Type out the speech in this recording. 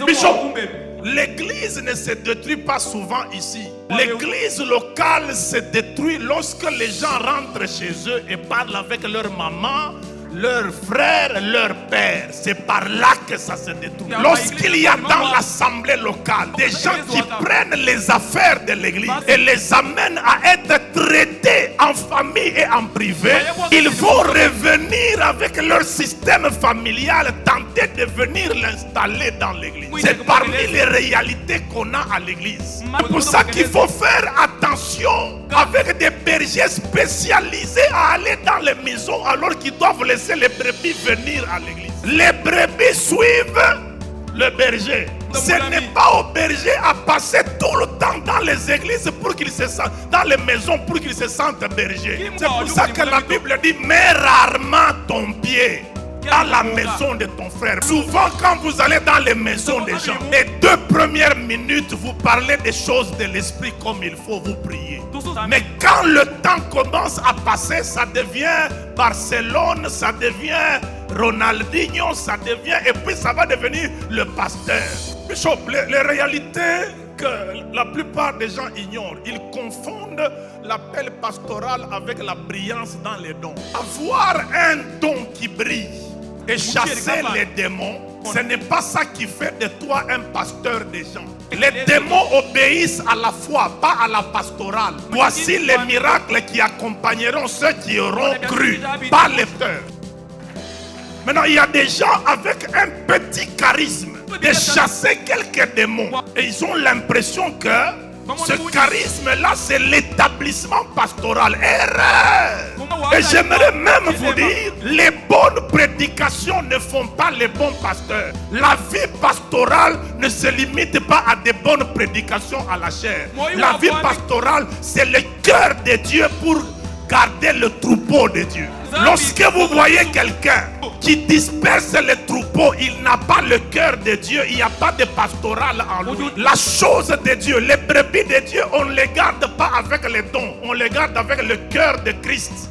Bishop, l'église ne se détruit pas souvent ici. L'église locale se détruit lorsque les gens rentrent chez eux et parlent avec leur maman, leurs frères, leur père. C'est par là que ça se détruit. Lorsqu'il y a dans l'assemblée locale des gens qui prennent les affaires de l'église et les amènent à être traités en famille et en privé, ils vont revenir avec leur système familial, tenter de venir l'installer dans l'église. C'est parmi les réalités qu'on a à l'église. C'est pour ça qu'il faut faire attention avec des bergers spécialisés à aller dans les maisons alors qu'ils doivent laisser les brebis venir à l'église. Les brebis suivent le berger. Ce n'est pas au berger à passer tout le temps dans les églises pour qu'il se sente, dans les maisons pour qu'il se sente berger. C'est pour ça que la Bible dit: mets rarement ton pied dans la maison de ton frère. Souvent quand vous allez dans les maisons des gens, les 2 premières minutes vous parlez des choses de l'esprit comme il faut, vous prier. Mais quand le temps commence à passer, ça devient Barcelone, ça devient Ronaldinho, ça devient, et puis ça va devenir le pasteur. Bishop, les réalités que la plupart des gens ignorent, ils confondent l'appel pastoral avec la brillance dans les dons. Avoir un don qui brille et chasser les démons, ce n'est pas ça qui fait de toi un pasteur des gens. Les démons obéissent à la foi, pas à la pastorale. Voici les miracles qui accompagneront ceux qui auront cru, pas les peurs. Maintenant, il y a des gens avec un petit charisme de chasser quelques démons. Et ils ont l'impression que ce charisme-là, c'est l'établissement pastoral. Erreur! Et j'aimerais même vous dire, les bonnes prédications ne font pas les bons pasteurs. La vie pastorale ne se limite pas à des bonnes prédications à la chair. La vie pastorale, c'est le cœur de Dieu pour garder le troupeau de Dieu. Lorsque vous voyez quelqu'un qui disperse les troupeaux, il n'a pas le cœur de Dieu, il n'y a pas de pastoral en lui. La chose de Dieu, les brebis de Dieu, on ne les garde pas avec les dons, on les garde avec le cœur de Christ.